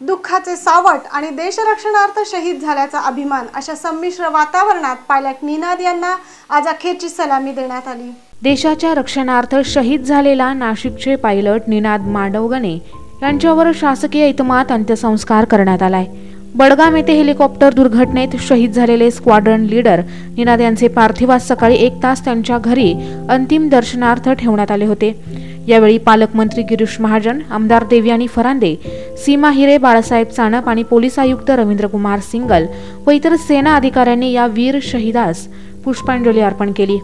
दुःखाचे सावट आणि देशरक्षणार्थ शहीद झाल्याचा अभिमान अशा संमिश्र वातावरणात पायलट निनाद यांना आज अखेरची सलामी देण्यात आली। देशाच्या रक्षणार्थ शहीद झालेला नाशिकचे पायलट निनाद मांडवगणे यांच्यावर शासकीय इतमामात अंत्यसंस्कार करण्यात आलाय। बडगाम येथे हेलिकॉप्टर दुर्घटनेत शहीद झालेले स्क्वॉड्रन लीडर निनाद यांचे पार्थिवास सकाळी 1 तास त्यांच्या घरी अंतिम दर्शनार्थ ठेवण्यात आले होते। यावेळी पालकमंत्री गिरीश महाजन, आमदार देवयानी फरांदे, सीमा हिरे, बाळासाहेब चाणप आणि पोलीस आयुक्त रवींद्र कुमार सिंगल व इतर सेना अधिकाऱ्यांनी या वीर शहीदास पुष्पांजली अर्पण केली।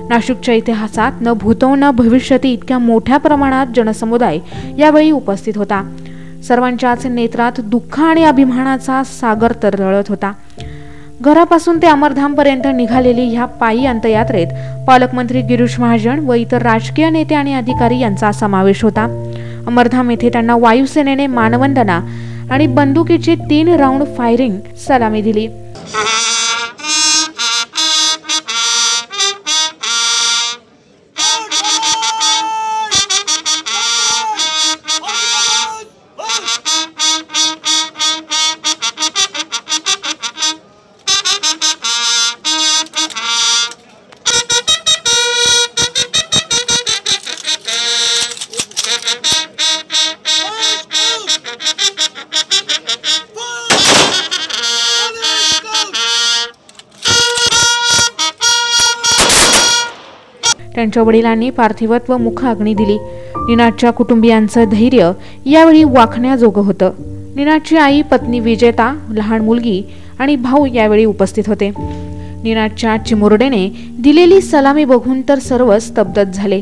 नाशिकच्या इतिहासात न भूतो न भविष्यती इतक्या मोठ्या प्रमाणात जनसमुदाय यावेळी उपस्थित होता। सर्वांच्याच नेत्रात दुःख आणि अभिमानाचा सागर तरळत होता। घरापासून ते अमरधामपर्यंत निघालेली ह्या पायी अंत्ययात्रेत पालकमंत्री गिरीश महाजन व इतर राजकीय नेते आणि अधिकारी यांचा समावेश होता। अमरधाम येथे त्यांना वायुसेनेने मानवंदना आणि बंदुकीची 3 राऊंड फायरिंग सलामी दिली। त्यांच्या वडिलांनी पार्थिवत्व मुख अग्नी दिली। निनादच्या कुटुंबियांचं धैर्य यावेळी वाखण्याजोगं होतं। निनादची आई, पत्नी विजेता, लहान मुलगी आणि भाऊ यावेळी उपस्थित होते। निनादच्या चिमुरडेने दिलेली सलामी बघून तर सर्व स्तब्ध झाले।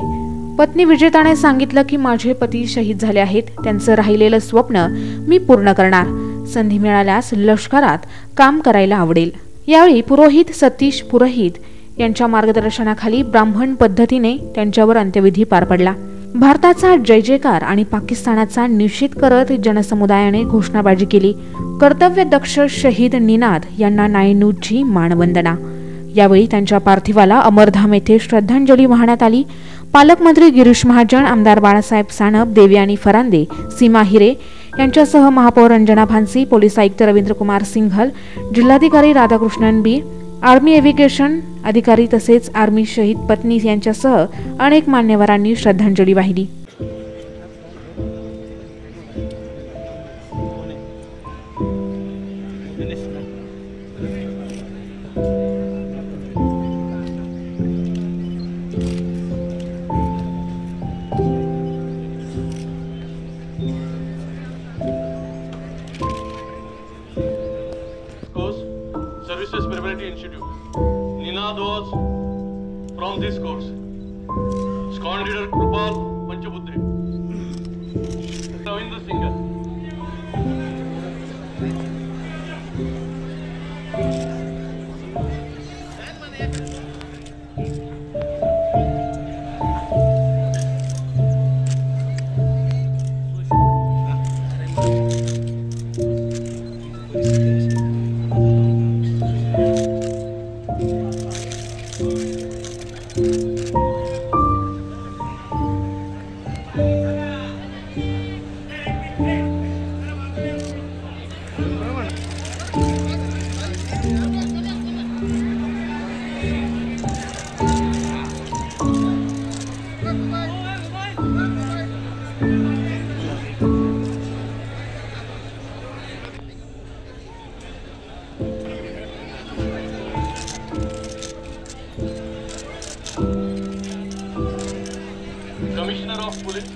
पत्नी विजेताने सांगितलं की माझे पती शहीद झाले आहेत, त्यांचं राहिलेलं स्वप्न मी पूर्ण करणार। संधी मिळाल्यास लष्करात काम करायला आवडेल। यावेळी पुरोहित सतीश पुरोहित यांच्या मार्गदर्शनाखाली ब्राह्मण पद्धतीने त्यांच्यावर अंत्यविधी पार पडला। भारताचा जय जयकार आणि पाकिस्तानाचा निषेध करत जनसमुदायाने घोषणाबाजी केली। कर्तव्यदक्ष शहीद निनाद यांना 99ची मानवंदना। यावेळी त्यांच्या पार्थिवाला अमरधाम येथे श्रद्धांजली वाहण्यात आली। पालकमंत्री गिरीश महाजन, आमदार बाळासाहेब चाणप, देवयानी फरांदे, सीमा हिरे यांच्यासह महापौर रंजना भानसी, पोलीस आयुक्त रवींद्र कुमार सिंघल, जिल्हाधिकारी राधाकृष्णन बी, आर्मी एव्हिएशन अधिकारी तसेच आर्मी शहीद पत्नी यांच्यासह अनेक मान्यवरांनी श्रद्धांजली वाहिली। Services Preparatory Institute. Ninad was from this course. Squad leader Krupal Panchaputre. Ravindra Singhal. Commissioner of Police.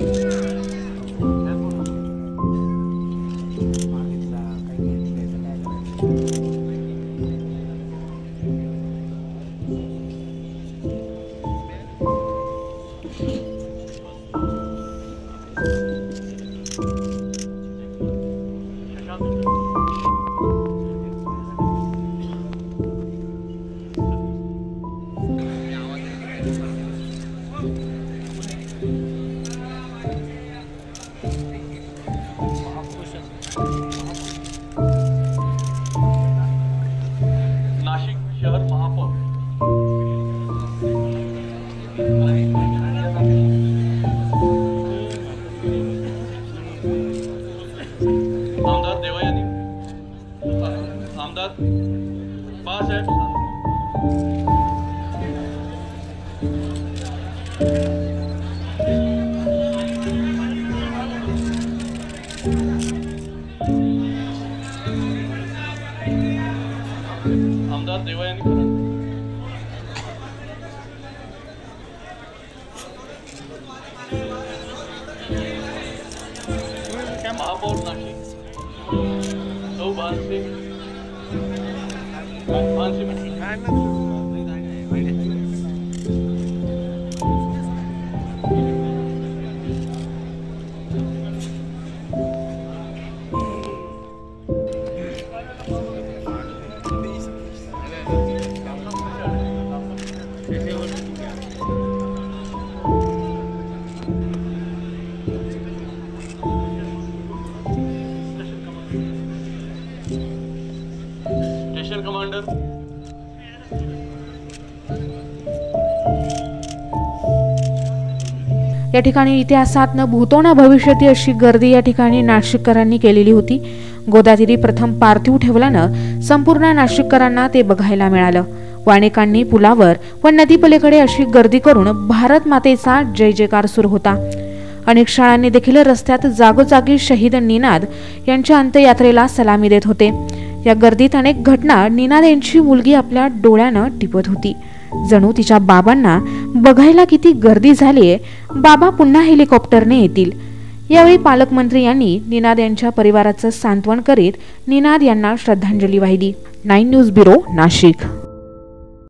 Nashik शहर महापौर आमदार आमदार बाळासाहेब सानप. आमदार देवयानी फडणवीस. महापौर नाशिक सौ भानसी स्टेशन कमांडर या ठिकाणी इतिहासात न भूतो न भविष्यती अशी गर्दी या ठिकाणी नाशिककरांनी केलेली होती. गोदातीरी प्रथम पार्थिव ठेवल्यानं संपूर्ण नाशिककरांना ते बघायला मिळालं. अनेकांनी पुलावर व नदीपलीकडे अशी गर्दी करून भारत मातेचा जय जयकार सुरू होता. अनेक शाळांनी देखील रस्त्यात जागोजागी शहीद निनाद यांच्या अंत्ययात्रेला सलामी देत होते. या गर्दीत अनेक घटना निनाद यांची मुलगी आपल्या डोळ्यानं टिपत होती. जणू तिच्या बाबांना बघायला किती गर्दी झालीये, बाबा पुन्हा हेलिकॉप्टरने येतील. यावेळी पालकमंत्री यांनी निनाद यांच्या परिवाराचं सांत्वन करीत निनाद यांना श्रद्धांजली वाहिली. 9 न्यूज ब्युरो, नाशिक.